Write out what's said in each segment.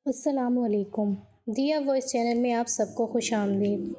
السلام علیکم۔ دیا وائس چینل میں آپ سب کو خوش آمدید۔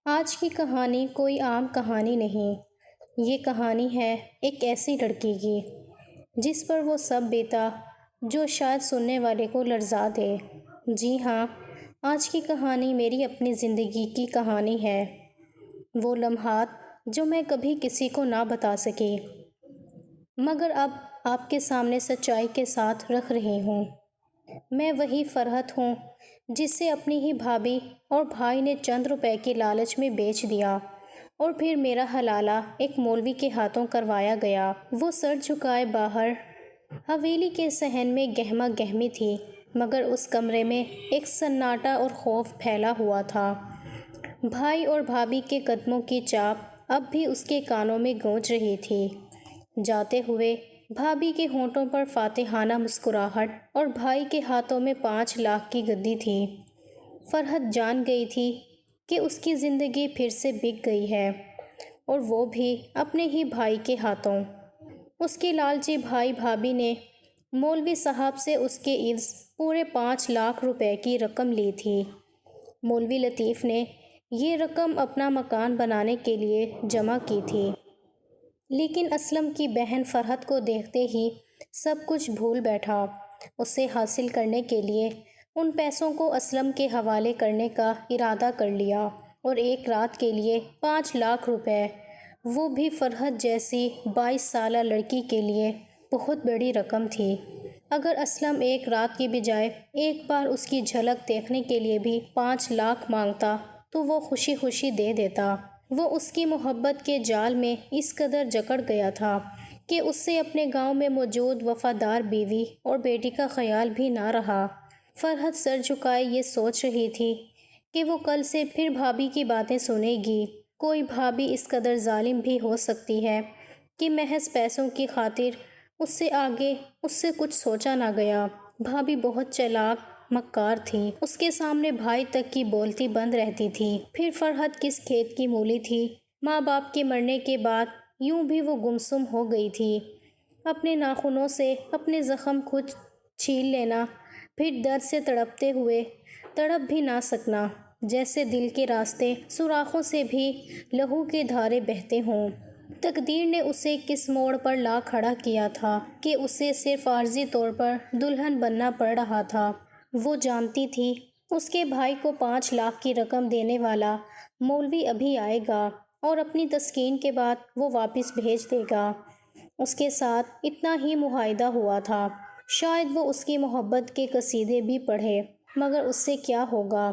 آج کی کہانی کوئی عام کہانی نہیں، یہ کہانی ہے ایک ایسی لڑکی کی جس پر وہ سب بیتا جو شاید سننے والے کو لرزا دے۔ جی ہاں، آج کی کہانی میری اپنی زندگی کی کہانی ہے، وہ لمحات جو میں کبھی کسی کو نہ بتا سکی مگر اب آپ کے سامنے سچائی کے ساتھ رکھ رہی ہوں۔ میں وہی فرحت ہوں جسے اپنی ہی بھابھی اور بھائی نے چند روپے کی لالچ میں بیچ دیا اور پھر میرا حلالہ ایک مولوی کے ہاتھوں کروایا گیا۔ وہ سر جھکائے باہر حویلی کے صحن میں گہما گہمی تھی مگر اس کمرے میں ایک سناٹا اور خوف پھیلا ہوا تھا۔ بھائی اور بھابھی کے قدموں کی چاپ اب بھی اس کے کانوں میں گونج رہی تھی۔ جاتے ہوئے بھابھی کے ہونٹوں پر فاتحانہ مسکراہٹ اور بھائی کے ہاتھوں میں 5 لاکھ کی گدی تھی۔ فرحت جان گئی تھی کہ اس کی زندگی پھر سے بک گئی ہے اور وہ بھی اپنے ہی بھائی کے ہاتھوں۔ اس کے لالچی بھائی بھابھی نے مولوی صاحب سے اس کے عوض پورے 5 لاکھ روپے کی رقم لی تھی۔ مولوی لطیف نے یہ رقم اپنا مکان بنانے کے لیے جمع کی تھی، لیکن اسلم کی بہن فرحت کو دیکھتے ہی سب کچھ بھول بیٹھا۔ اسے حاصل کرنے کے لیے ان پیسوں کو اسلم کے حوالے کرنے کا ارادہ کر لیا اور ایک رات کے لیے 5 لاکھ روپے، وہ بھی فرحت جیسی 22 سالہ لڑکی کے لیے بہت بڑی رقم تھی۔ اگر اسلم ایک رات کی بجائے ایک بار اس کی جھلک دیکھنے کے لیے بھی 5 لاکھ مانگتا تو وہ خوشی خوشی دے دیتا۔ وہ اس کی محبت کے جال میں اس قدر جکڑ گیا تھا کہ اس سے اپنے گاؤں میں موجود وفادار بیوی اور بیٹی کا خیال بھی نہ رہا۔ فرحت سر جھکائے یہ سوچ رہی تھی کہ وہ کل سے پھر بھابھی کی باتیں سنے گی۔ کوئی بھابھی اس قدر ظالم بھی ہو سکتی ہے کہ محض پیسوں کی خاطر اس سے آگے اس سے کچھ سوچا نہ گیا۔ بھابھی بہت چالاک مکار تھی، اس کے سامنے بھائی تک کی بولتی بند رہتی تھی۔ پھر فرحت کس کھیت کی مولی تھی، ماں باپ کے مرنے کے بعد یوں بھی وہ گمسم ہو گئی تھی۔ اپنے ناخنوں سے اپنے زخم خود چھیل لینا، پھر درد سے تڑپتے ہوئے تڑپ بھی نہ سکنا، جیسے دل کے راستے سوراخوں سے بھی لہو کے دھارے بہتے ہوں۔ تقدیر نے اسے کس موڑ پر لا کھڑا کیا تھا کہ اسے صرف عارضی طور پر دلہن بننا پڑ رہا تھا۔ وہ جانتی تھی اس کے بھائی کو 5 لاکھ کی رقم دینے والا مولوی ابھی آئے گا اور اپنی تسکین کے بعد وہ واپس بھیج دے گا۔ اس کے ساتھ اتنا ہی معاہدہ ہوا تھا، شاید وہ اس کی محبت کے قصیدے بھی پڑھے، مگر اس سے کیا ہوگا؟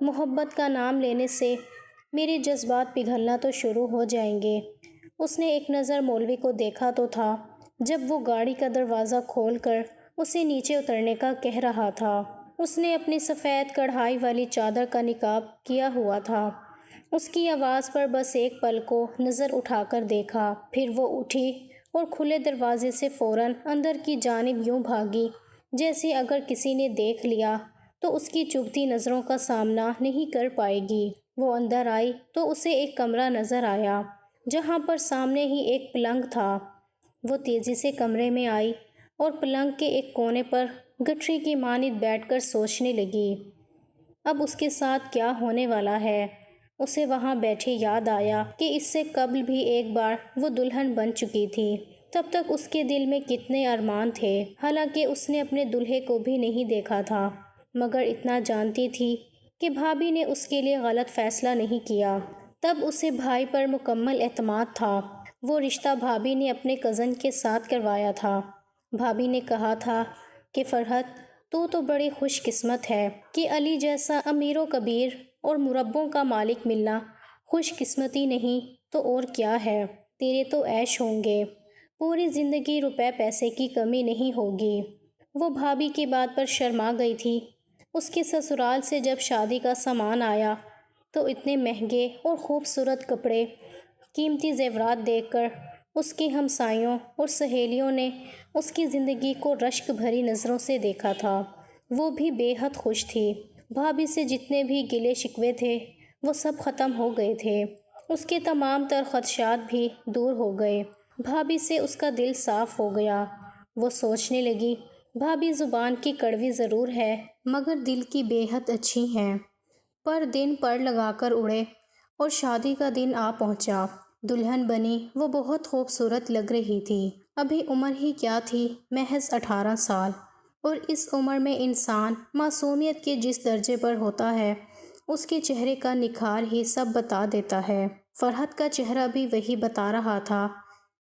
محبت کا نام لینے سے میرے جذبات پگھلنا تو شروع ہو جائیں گے۔ اس نے ایک نظر مولوی کو دیکھا تو تھا جب وہ گاڑی کا دروازہ کھول کر اسے نیچے اترنے کا کہہ رہا تھا۔ اس نے اپنی سفید کڑھائی والی چادر کا نقاب کیا ہوا تھا۔ اس کی آواز پر بس ایک پل کو نظر اٹھا کر دیکھا، پھر وہ اٹھی اور کھلے دروازے سے فوراً اندر کی جانب یوں بھاگی جیسے اگر کسی نے دیکھ لیا تو اس کی چبھتی نظروں کا سامنا نہیں کر پائے گی۔ وہ اندر آئی تو اسے ایک کمرہ نظر آیا جہاں پر سامنے ہی ایک پلنگ تھا۔ وہ تیزی سے کمرے میں آئی اور پلنگ کے ایک کونے پر گٹھری کی مانند بیٹھ کر سوچنے لگی، اب اس کے ساتھ کیا ہونے والا ہے؟ اسے وہاں بیٹھے یاد آیا کہ اس سے قبل بھی ایک بار وہ دلہن بن چکی تھی۔ تب تک اس کے دل میں کتنے ارمان تھے، حالانکہ اس نے اپنے دلہے کو بھی نہیں دیکھا تھا، مگر اتنا جانتی تھی کہ بھابھی نے اس کے لیے غلط فیصلہ نہیں کیا۔ تب اسے بھائی پر مکمل اعتماد تھا۔ وہ رشتہ بھابھی نے اپنے کزن کے ساتھ کروایا تھا۔ بھابھی نے کہا تھا کہ فرحت تو بڑی خوش قسمت ہے کہ علی جیسا امیر و کبیر اور مربوں کا مالک ملنا خوش قسمتی نہیں تو اور کیا ہے، تیرے تو عیش ہوں گے، پوری زندگی روپے پیسے کی کمی نہیں ہوگی۔ وہ بھابھی کی بات پر شرما گئی تھی۔ اس کے سسرال سے جب شادی کا سامان آیا تو اتنے مہنگے اور خوبصورت کپڑے، قیمتی زیورات دیکھ کر اس کی ہمسائیوں اور سہیلیوں نے اس کی زندگی کو رشک بھری نظروں سے دیکھا تھا۔ وہ بھی بے حد خوش تھی۔ بھابھی سے جتنے بھی گلے شکوے تھے وہ سب ختم ہو گئے تھے۔ اس کے تمام تر خدشات بھی دور ہو گئے۔ بھابھی سے اس کا دل صاف ہو گیا۔ وہ سوچنے لگی بھابھی زبان کی کڑوی ضرور ہے مگر دل کی بے حد اچھی ہیں۔ پر دن پر لگا کر اڑے اور شادی کا دن آ پہنچا۔ دلہن بنی وہ بہت خوبصورت لگ رہی تھی۔ ابھی عمر ہی کیا تھی، محض 18 سال، اور اس عمر میں انسان معصومیت کے جس درجے پر ہوتا ہے اس کے چہرے کا نکھار ہی سب بتا دیتا ہے۔ فرحت کا چہرہ بھی وہی بتا رہا تھا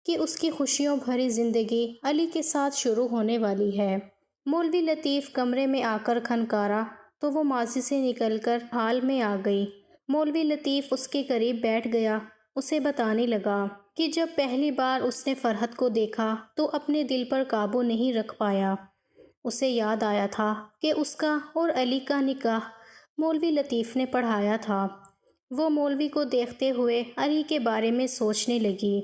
کہ اس کی خوشیوں بھری زندگی علی کے ساتھ شروع ہونے والی ہے۔ مولوی لطیف کمرے میں آ کر کھنکارا تو وہ ماضی سے نکل کر حال میں آ گئی۔ مولوی لطیف اس کے قریب بیٹھ گیا، اسے بتانے لگا کہ جب پہلی بار اس نے فرحت کو دیکھا تو اپنے دل پر قابو نہیں رکھ پایا۔ اسے یاد آیا تھا کہ اس کا اور علی کا نکاح مولوی لطیف نے پڑھایا تھا۔ وہ مولوی کو دیکھتے ہوئے علی کے بارے میں سوچنے لگی۔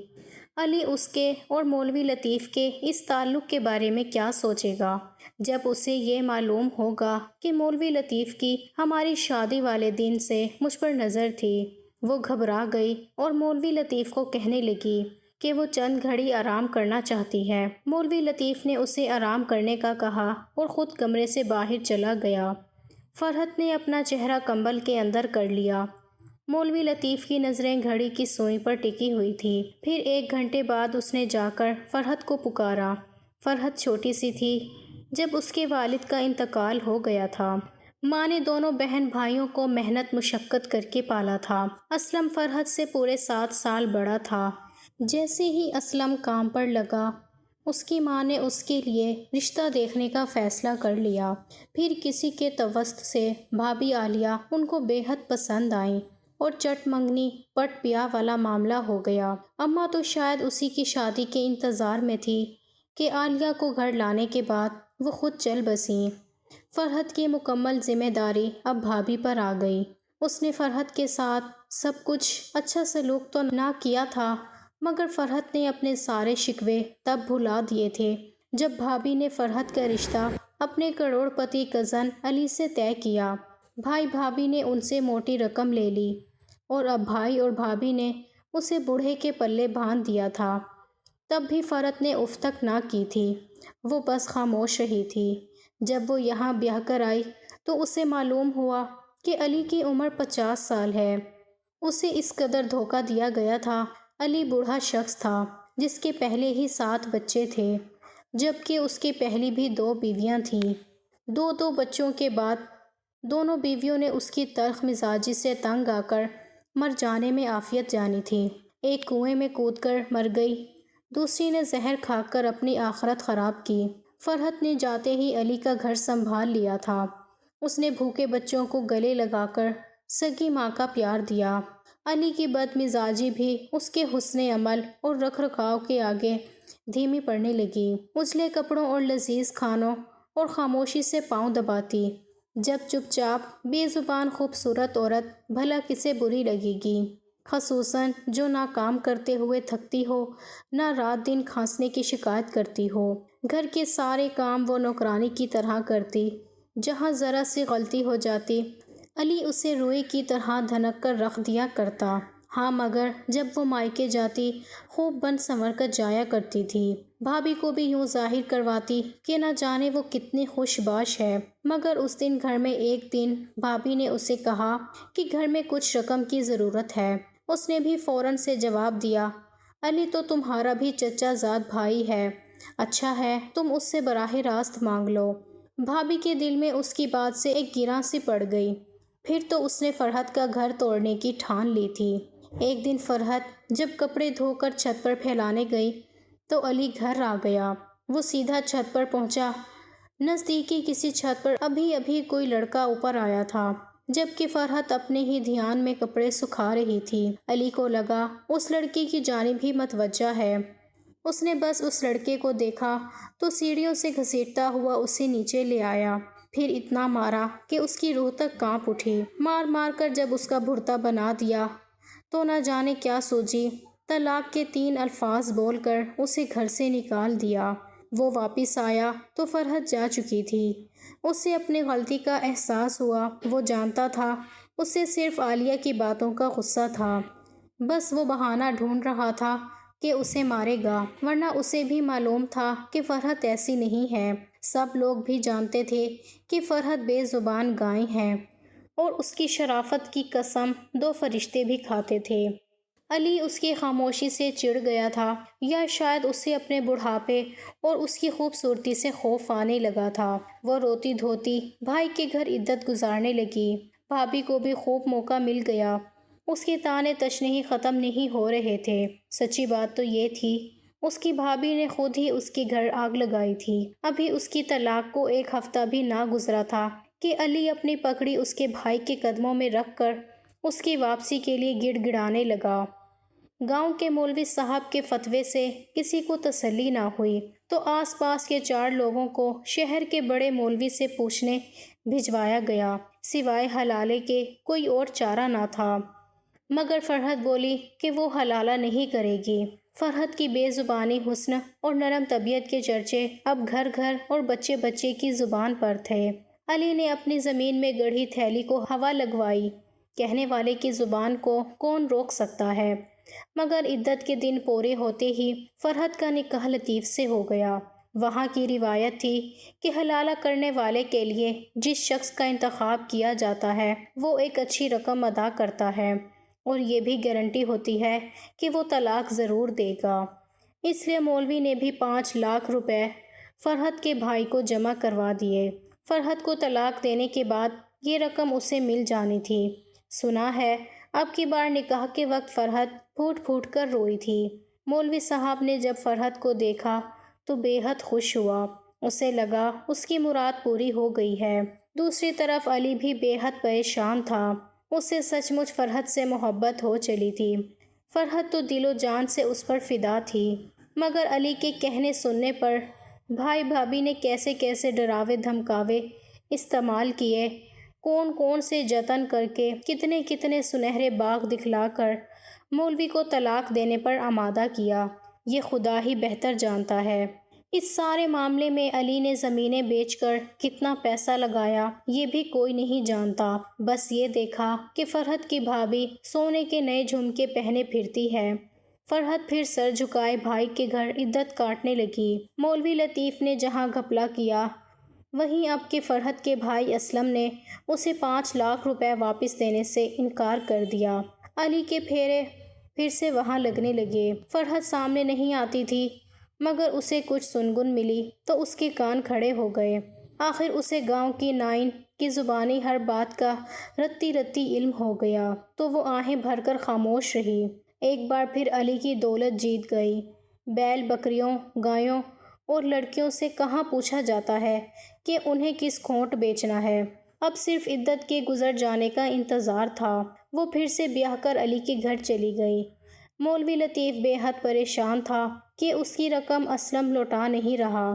علی اس کے اور مولوی لطیف کے اس تعلق کے بارے میں کیا سوچے گا جب اسے یہ معلوم ہوگا کہ مولوی لطیف کی ہماری شادی والے دن سے مجھ پر نظر تھی۔ وہ گھبرا گئی اور مولوی لطیف کو کہنے لگی کہ وہ چند گھڑی آرام کرنا چاہتی ہے۔ مولوی لطیف نے اسے آرام کرنے کا کہا اور خود کمرے سے باہر چلا گیا۔ فرحت نے اپنا چہرہ کمبل کے اندر کر لیا۔ مولوی لطیف کی نظریں گھڑی کی سوئی پر ٹکی ہوئی تھی۔ پھر 1 گھنٹے بعد اس نے جا کر فرحت کو پکارا۔ فرحت چھوٹی سی تھی جب اس کے والد کا انتقال ہو گیا تھا۔ ماں نے دونوں بہن بھائیوں کو محنت مشقت کر کے پالا تھا۔ اسلم فرحت سے پورے 7 سال بڑا تھا۔ جیسے ہی اسلم کام پر لگا اس کی ماں نے اس کے لیے رشتہ دیکھنے کا فیصلہ کر لیا۔ پھر کسی کے توسط سے بھابھی عالیہ ان کو بے حد پسند آئیں اور چٹ منگنی پٹ بیاہ والا معاملہ ہو گیا۔ اماں تو شاید اسی کی شادی کے انتظار میں تھی کہ عالیہ کو گھر لانے کے بعد وہ خود چل بسیں۔ فرحت کی مکمل ذمہ داری اب بھابھی پر آ گئی۔ اس نے فرحت کے ساتھ سب کچھ اچھا سلوک تو نہ کیا تھا مگر فرحت نے اپنے سارے شکوے تب بھلا دیے تھے جب بھابھی نے فرحت کا رشتہ اپنے کروڑ پتی کزن علی سے طے کیا۔ بھائی بھابھی نے ان سے موٹی رقم لے لی اور اب بھائی اور بھابھی نے اسے بوڑھے کے پلے باندھ دیا تھا۔ تب بھی فرحت نے اف تک نہ کی تھی، وہ بس خاموش رہی تھی۔ جب وہ یہاں بیاہ کر آئی تو اسے معلوم ہوا کہ علی کی عمر 50 سال ہے۔ اسے اس قدر دھوکہ دیا گیا تھا۔ علی بوڑھا شخص تھا جس کے پہلے ہی 7 بچے تھے جبکہ اس کی پہلی بھی 2 بیویاں تھیں۔ 2 بچوں کے بعد دونوں بیویوں نے اس کی تلخ مزاجی سے تنگ آ کر مر جانے میں عافیت جانی تھی۔ ایک کنویں میں کود کر مر گئی، دوسری نے زہر کھا کر اپنی آخرت خراب کی۔ فرحت نے جاتے ہی علی کا گھر سنبھال لیا تھا۔ اس نے بھوکے بچوں کو گلے لگا کر سگی ماں کا پیار دیا۔ علی کی بد مزاجی بھی اس کے حسن عمل اور رکھ رکھاؤ کے آگے دھیمی پڑنے لگی۔ اجلے کپڑوں اور لذیذ کھانوں اور خاموشی سے پاؤں دباتی۔ جب چپ چاپ بے زبان خوبصورت عورت بھلا کسے بری لگے گی، خصوصاً جو نہ کام کرتے ہوئے تھکتی ہو نہ رات دن کھانسنے کی شکایت کرتی ہو۔ گھر کے سارے کام وہ نوکرانی کی طرح کرتی، جہاں ذرا سی غلطی ہو جاتی علی اسے روئی کی طرح دھنک کر رکھ دیا کرتا۔ ہاں مگر جب وہ مائکے جاتی خوب بن سنور کر جایا کرتی تھی۔ بھابھی کو بھی یوں ظاہر کرواتی کہ نہ جانے وہ کتنی خوش باش ہے۔ مگر اس دن گھر میں ایک دن بھابھی نے اسے کہا کہ گھر میں کچھ رقم کی ضرورت ہے۔ اس نے بھی فوراً سے جواب دیا، علی تو تمہارا بھی چچا زاد بھائی ہے، اچھا ہے تم اس سے براہ راست مانگ لو۔ بھابھی کے دل میں اس کی بات سے ایک گراں سی پڑ گئی۔ پھر تو اس نے فرحت کا گھر توڑنے کی ٹھان لی تھی۔ ایک دن فرحت جب کپڑے دھو کر چھت پر پھیلانے گئی تو علی گھر آ گیا۔ وہ سیدھا چھت پر پہنچا۔ نزدیکی کسی چھت پر ابھی کوئی لڑکا اوپر آیا تھا جبکہ فرحت اپنے ہی دھیان میں کپڑے سکھا رہی تھی۔ علی کو لگا اس لڑکی کی جانب ہی متوجہ ہے۔ اس نے بس اس لڑکے کو دیکھا تو سیڑھیوں سے گھسیٹتا ہوا اسے نیچے لے آیا، پھر اتنا مارا کہ اس کی روح تک کانپ اٹھی۔ مار کر جب اس کا بھرتا بنا دیا تو نہ جانے کیا سوچی، طلاق کے 3 الفاظ بول کر اسے گھر سے نکال دیا۔ وہ واپس آیا تو فرحت جا چکی تھی۔ اسے اپنی غلطی کا احساس ہوا۔ وہ جانتا تھا اسے صرف عالیہ کی باتوں کا غصہ تھا، بس وہ بہانہ ڈھونڈ رہا تھا کہ اسے مارے گا، ورنہ اسے بھی معلوم تھا کہ فرحت ایسی نہیں ہے۔ سب لوگ بھی جانتے تھے کہ فرحت بے زبان گائے ہیں اور اس کی شرافت کی قسم 2 فرشتے بھی کھاتے تھے۔ علی اس کی خاموشی سے چڑ گیا تھا، یا شاید اسے اپنے بڑھاپے اور اس کی خوبصورتی سے خوف آنے لگا تھا۔ وہ روتی دھوتی بھائی کے گھر عدت گزارنے لگی۔ بھابھی کو بھی خوب موقع مل گیا۔ اس کے طعنے تشنیح ختم نہیں ہو رہے تھے۔ سچی بات تو یہ تھی اس کی بھابھی نے خود ہی اس کے گھر آگ لگائی تھی۔ ابھی اس کی طلاق کو 1 ہفتہ بھی نہ گزرا تھا کہ علی اپنی پکڑی اس کے بھائی کے قدموں میں رکھ کر اس کی واپسی کے لیے گڑ گڑانے لگا۔ گاؤں کے مولوی صاحب کے فتوے سے کسی کو تسلی نہ ہوئی تو آس پاس کے 4 لوگوں کو شہر کے بڑے مولوی سے پوچھنے بھجوایا گیا۔ سوائے حلالے کے کوئی اور چارہ نہ تھا، مگر فرحت بولی کہ وہ حلالہ نہیں کرے گی۔ فرحت کی بے زبانی، حسن اور نرم طبیعت کے چرچے اب گھر گھر اور بچے بچے کی زبان پر تھے۔ علی نے اپنی زمین میں گڑھی تھیلی کو ہوا لگوائی۔ کہنے والے کی زبان کو کون روک سکتا ہے؟ مگر عدت کے دن پورے ہوتے ہی فرحت کا نکاح لطیف سے ہو گیا۔ وہاں کی روایت تھی کہ حلالہ کرنے والے کے لیے جس شخص کا انتخاب کیا جاتا ہے وہ ایک اچھی رقم ادا کرتا ہے اور یہ بھی گارنٹی ہوتی ہے کہ وہ طلاق ضرور دے گا۔ اس لیے مولوی نے بھی 5 لاکھ روپے فرحت کے بھائی کو جمع کروا دیے۔ فرحت کو طلاق دینے کے بعد یہ رقم اسے مل جانی تھی۔ سنا ہے اب کی بار نکاح کے وقت فرحت پھوٹ پھوٹ کر روئی تھی۔ مولوی صاحب نے جب فرحت کو دیکھا تو بے حد خوش ہوا۔ اسے لگا اس کی مراد پوری ہو گئی ہے۔ دوسری طرف علی بھی بے حد پریشان تھا۔ اسے سچ مچ فرحت سے محبت ہو چلی تھی۔ فرحت تو دل و جان سے اس پر فدا تھی، مگر علی کے کہنے سننے پر بھائی بھابھی نے کیسے کیسے ڈراوے دھمکاوے استعمال کیے، کون کون سے جتن کر کے، کتنے کتنے سنہرے باغ دکھلا کر مولوی کو طلاق دینے پر آمادہ کیا، یہ خدا ہی بہتر جانتا ہے۔ اس سارے معاملے میں علی نے زمینیں بیچ کر کتنا پیسہ لگایا یہ بھی کوئی نہیں جانتا۔ بس یہ دیکھا کہ فرحت کی بھابھی سونے کے نئے جھمکے پہنے پھرتی ہے۔ فرحت پھر سر جھکائے بھائی کے گھر عدت کاٹنے لگی۔ مولوی لطیف نے جہاں گھپلا کیا وہیں اب کہ فرحت کے بھائی اسلم نے اسے 5 لاکھ روپے واپس دینے سے انکار کر دیا۔ علی کے پھیرے پھر سے وہاں لگنے لگے۔ فرحت سامنے نہیں آتی تھی، مگر اسے کچھ سنگن ملی تو اس کے کان کھڑے ہو گئے۔ آخر اسے گاؤں کی نائن کی زبانی ہر بات کا رتی رتی علم ہو گیا تو وہ آہیں بھر کر خاموش رہی۔ ایک بار پھر علی کی دولت جیت گئی۔ بیل بکریوں، گایوں اور لڑکیوں سے کہاں پوچھا جاتا ہے کہ انہیں کس کھونٹ بیچنا ہے۔ اب صرف عدت کے گزر جانے کا انتظار تھا۔ وہ پھر سے بیاہ کر علی کے گھر چلی گئی۔ مولوی لطیف بے حد پریشان تھا کہ اس کی رقم اسلم لوٹا نہیں رہا۔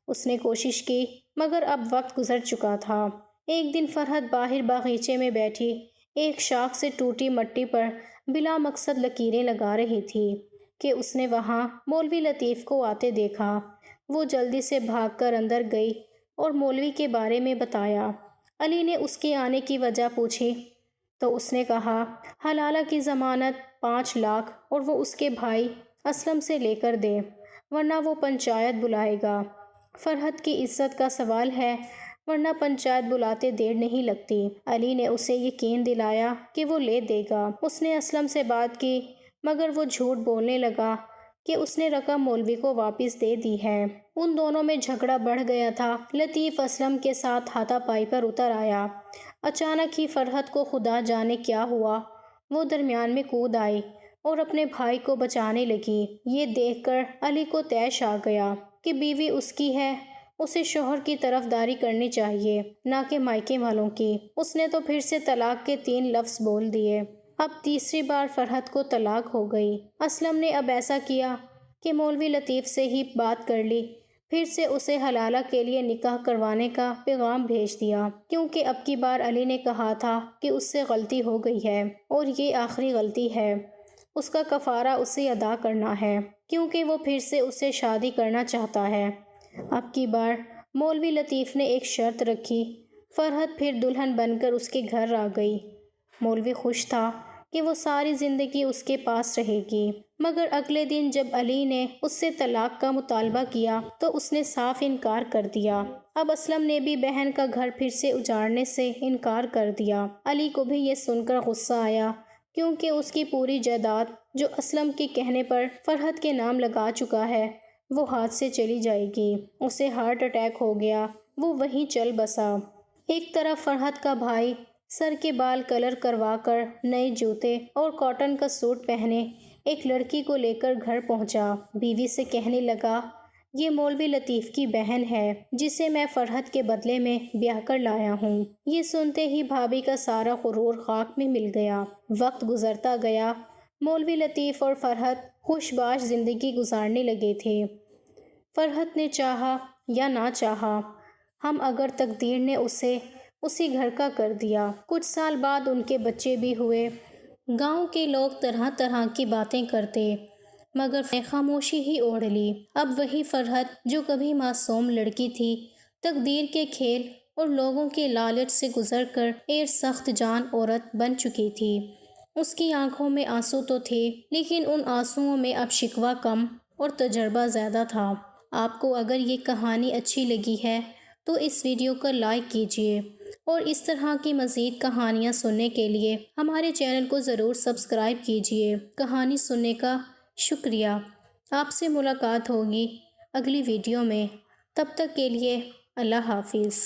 اس نے کوشش کی مگر اب وقت گزر چکا تھا۔ ایک دن فرحت باہر باغیچے میں بیٹھی ایک شاخ سے ٹوٹی مٹی پر بلا مقصد لکیریں لگا رہی تھی کہ اس نے وہاں مولوی لطیف کو آتے دیکھا۔ وہ جلدی سے بھاگ کر اندر گئی اور مولوی کے بارے میں بتایا۔ علی نے اس کے آنے کی وجہ پوچھی تو اس نے کہا حلالہ کی ضمانت 5 لاکھ اور وہ اس کے بھائی اسلم سے لے کر دے، ورنہ وہ پنچایت بلائے گا۔ فرحت کی عزت کا سوال ہے، ورنہ پنچایت بلاتے دیر نہیں لگتی۔ علی نے اسے یقین دلایا کہ وہ لے دے گا۔ اس نے اسلم سے بات کی مگر وہ جھوٹ بولنے لگا کہ اس نے رقم مولوی کو واپس دے دی ہے۔ ان دونوں میں جھگڑا بڑھ گیا تھا۔ لطیف اسلم کے ساتھ ہاتھا پائی پر اتر آیا۔ اچانک ہی فرحت کو خدا جانے کیا ہوا، وہ درمیان میں کود آئی اور اپنے بھائی کو بچانے لگی۔ یہ دیکھ کر علی کو طیش آ گیا کہ بیوی اس کی ہے، اسے شوہر کی طرفداری کرنی چاہیے نہ کہ مائکے والوں کی۔ اس نے تو پھر سے طلاق کے 3 لفظ بول دیے۔ اب تیسری بار فرحت کو طلاق ہو گئی۔ اسلم نے اب ایسا کیا کہ مولوی لطیف سے ہی بات کر لی، پھر سے اسے حلالہ کے لیے نکاح کروانے کا پیغام بھیج دیا، کیونکہ اب کی بار علی نے کہا تھا کہ اس سے غلطی ہو گئی ہے اور یہ آخری غلطی ہے۔ اس کا کفارہ اسے ادا کرنا ہے، کیونکہ وہ پھر سے اسے شادی کرنا چاہتا ہے۔ اب کی بار مولوی لطیف نے ایک شرط رکھی۔ فرحت پھر دلہن بن کر اس کے گھر آ گئی۔ مولوی خوش تھا کہ وہ ساری زندگی اس کے پاس رہے گی، مگر اگلے دن جب علی نے اس سے طلاق کا مطالبہ کیا تو اس نے صاف انکار کر دیا۔ اب اسلم نے بھی بہن کا گھر پھر سے اجاڑنے سے انکار کر دیا۔ علی کو بھی یہ سن کر غصہ آیا، کیونکہ اس کی پوری جائیداد جو اسلم کے کہنے پر فرحت کے نام لگا چکا ہے وہ ہاتھ سے چلی جائے گی۔ اسے ہارٹ اٹیک ہو گیا، وہ وہیں چل بسا۔ ایک طرف فرحت کا بھائی سر کے بال کلر کروا کر نئے جوتے اور کاٹن کا سوٹ پہنے ایک لڑکی کو لے کر گھر پہنچا۔ بیوی سے کہنے لگا، یہ مولوی لطیف کی بہن ہے جسے میں فرحت کے بدلے میں بیاہ کر لایا ہوں۔ یہ سنتے ہی بھابھی کا سارا غرور خاک میں مل گیا۔ وقت گزرتا گیا، مولوی لطیف اور فرحت خوش باش زندگی گزارنے لگے تھے۔ فرحت نے چاہا یا نہ چاہا، ہم اگر تقدیر نے اسے اسی گھر کا کر دیا۔ کچھ سال بعد ان کے بچے بھی ہوئے۔ گاؤں کے لوگ طرح طرح کی باتیں کرتے، مگر خاموشی ہی اوڑھ لی۔ اب وہی فرحت جو کبھی معصوم لڑکی تھی، تقدیر کے کھیل اور لوگوں کے لالچ سے گزر کر ایک سخت جان عورت بن چکی تھی۔ اس کی آنکھوں میں آنسو تو تھے، لیکن ان آنسوؤں میں اب شکوہ کم اور تجربہ زیادہ تھا۔ آپ کو اگر یہ کہانی اچھی لگی ہے تو اس ویڈیو کو لائک کیجیے، اور اس طرح کی مزید کہانیاں سننے کے لیے ہمارے چینل کو ضرور سبسکرائب کیجیے۔ کہانی سننے کا شکریہ۔ آپ سے ملاقات ہوگی اگلی ویڈیو میں، تب تک کے لیے اللہ حافظ۔